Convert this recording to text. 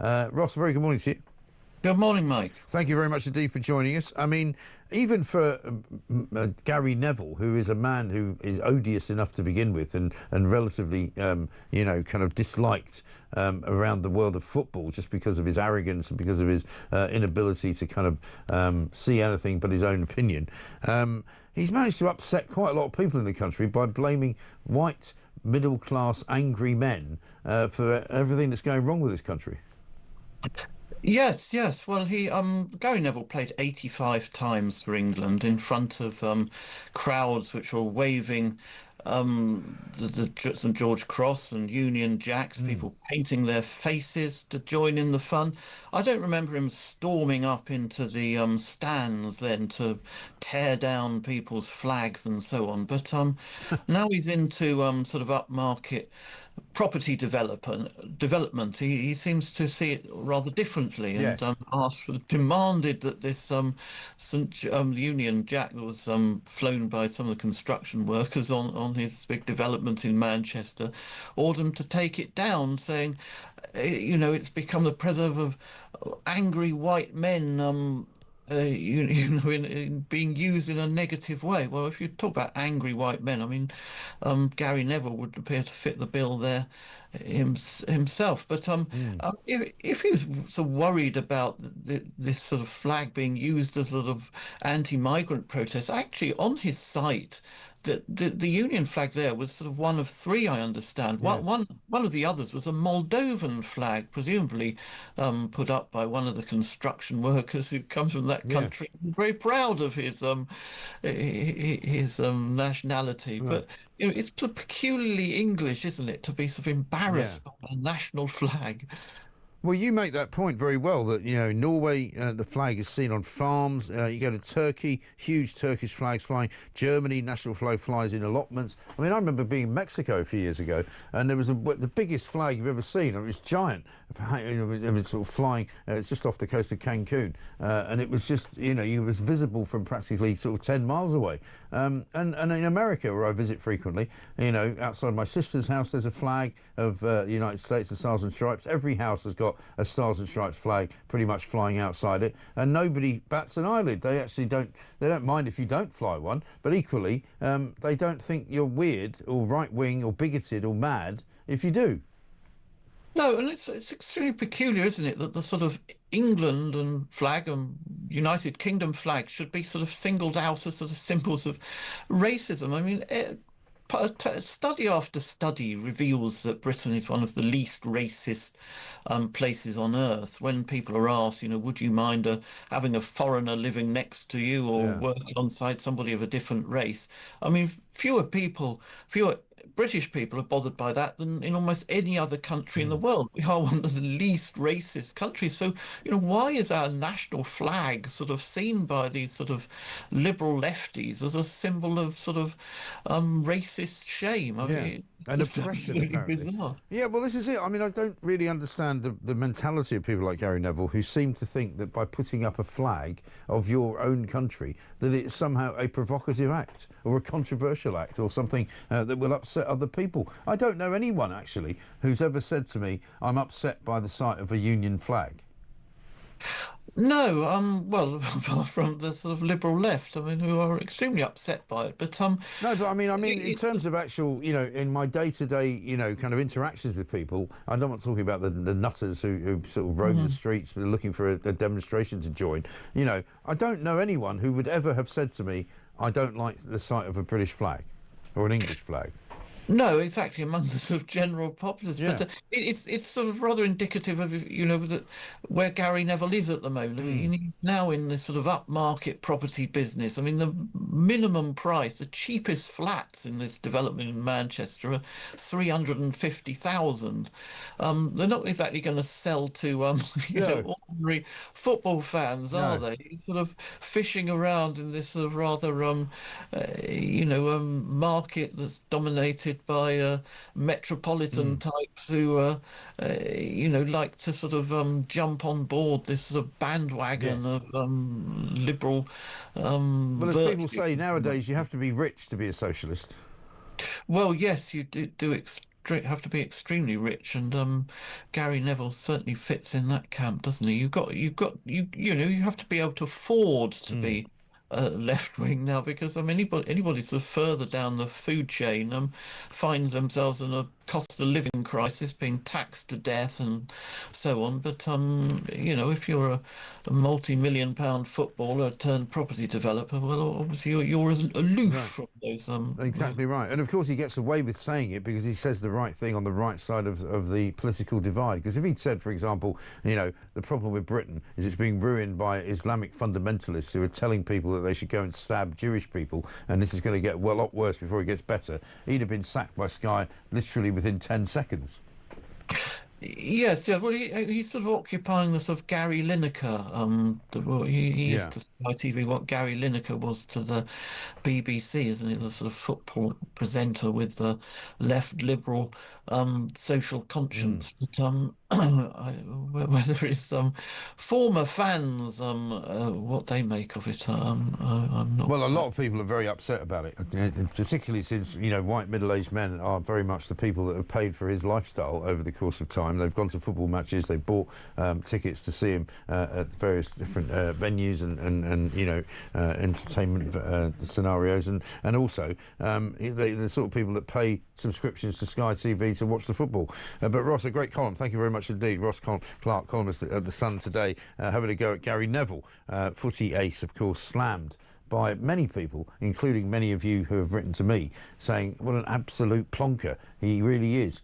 Ross, a very good morning to you. Good morning, Mike. Thank you very much indeed for joining us. I mean, even for Gary Neville, who is a man who is odious enough to begin with and relatively, kind of disliked around the world of football just because of his arrogance and because of his inability to kind of see anything but his own opinion, he's managed to upset quite a lot of people in the country by blaming white, middle-class, angry men for everything that's going wrong with this country. Yes, yes. Well, Gary Neville played 85 times for England in front of crowds which were waving the St George Cross and Union Jacks, people painting their faces to join in the fun. I don't remember him storming up into the stands then to tear down people's flags and so on. But now he's into sort of upmarket property development. He seems to see it rather differently and Yes. demanded that this St Union Jack that was flown by some of the construction workers on his big development in Manchester, ordered him to take it down, saying, it's become the preserve of angry white men. In being used in a negative way. Well, if you talk about angry white men, I mean, Gary Neville would appear to fit the bill there himself. But if he was so worried about this sort of flag being used as sort of anti-migrant protest, actually on his site, the Union flag there was sort of one of three, I understand. Yes. One of the others was a Moldovan flag, presumably put up by one of the construction workers who comes from that Yes. country. Very proud of his nationality, Right. but it's peculiarly English, isn't it, to be sort of Yeah. embarrassed by a national flag? Well, you make that point very well that, in Norway, the flag is seen on farms. You go to Turkey, huge Turkish flags flying. Germany, national flag flies in allotments. I mean, I remember being in Mexico a few years ago and there was the biggest flag you've ever seen. It was giant. It was sort of flying just off the coast of Cancun. And it was just, it was visible from practically sort of 10 miles away. And in America, where I visit frequently, outside my sister's house, there's a flag of the United States, the Stars and Stripes. Every house has got a Stars and Stripes flag pretty much flying outside it, and nobody bats an eyelid. They actually don't mind if you don't fly one, but equally they don't think you're weird or right-wing or bigoted or mad if you do. No, and it's extremely peculiar, isn't it, that the sort of England and flag and United Kingdom flag should be sort of singled out as sort of symbols of racism. I mean, study after study reveals that Britain is one of the least racist places on earth. When people are asked, would you mind having a foreigner living next to you or Yeah. working alongside somebody of a different race? I mean, fewer British people are bothered by that than in almost any other country in the world. We are one of the least racist countries. So, why is our national flag sort of seen by these sort of liberal lefties as a symbol of sort of racist shame? I Yeah. mean, And it's oppression, absolutely apparently. bizarre. Yeah, well, this is it. I mean, I don't really understand the mentality of people like Gary Neville who seem to think that by putting up a flag of your own country, that it's somehow a provocative act or a controversial act or something that will upset other people. I don't know anyone, actually, who's ever said to me, I'm upset by the sight of a Union flag. No, well, apart from the sort of liberal left, I mean, who are extremely upset by it. But No, but I mean, in it, terms of actual, in my day-to-day, kind of interactions with people, I'm not talking about the nutters who sort of roam the streets looking for a demonstration to join. I don't know anyone who would ever have said to me, I don't like the sight of a British flag or an English flag. No, exactly, among the sort of general populace, but Yeah. it's sort of rather indicative of where Gary Neville is at the moment. I mean, he's now in this sort of upmarket property business. I mean, the minimum price, the cheapest flats in this development in Manchester are 350,000. They're not exactly going to sell to No, ordinary football fans, are no. they? He's sort of fishing around in this sort of rather market that's dominated by metropolitan types who, like to sort of jump on board this sort of bandwagon Yes. of liberal Well, as people virtue. say nowadays, you have to be rich to be a socialist. Well, yes, you do have to be extremely rich, and Gary Neville certainly fits in that camp, doesn't he? You have to be able to afford to Mm. be left wing now, because I mean anybody sort of further down the food chain finds themselves in a cost of living crisis, being taxed to death and so on. But if you're a multi-million pound footballer turned property developer, well, obviously you're aloof Right. from those Exactly right. And of course he gets away with saying it because he says the right thing on the right side of the political divide. Because if he'd said, for example, the problem with Britain is it's being ruined by Islamic fundamentalists who are telling people that they should go and stab Jewish people and this is going to get a lot worse before it gets better, he'd have been sacked by Sky literally within 10 seconds. Yes, yeah. Well, he's sort of occupying the sort of Gary Lineker. Well, he is Yeah. to Sky TV what Gary Lineker was to the BBC, isn't he? The sort of football presenter with the left liberal social Mm. conscience. But whether it's former fans what they make of it, I'm not Well, a lot quite. of people are very upset about it, particularly since, white middle-aged men are very much the people that have paid for his lifestyle over the course of time. They've gone to football matches, they've bought tickets to see him at various different venues and entertainment scenarios, and also they're the sort of people that pay subscriptions to Sky TV to watch the football. But Ross, a great column. Thank you very much indeed. Ross Clark, columnist at The Sun today, having a go at Gary Neville, footy ace, of course, slammed by many people, including many of you who have written to me, saying what an absolute plonker he really is.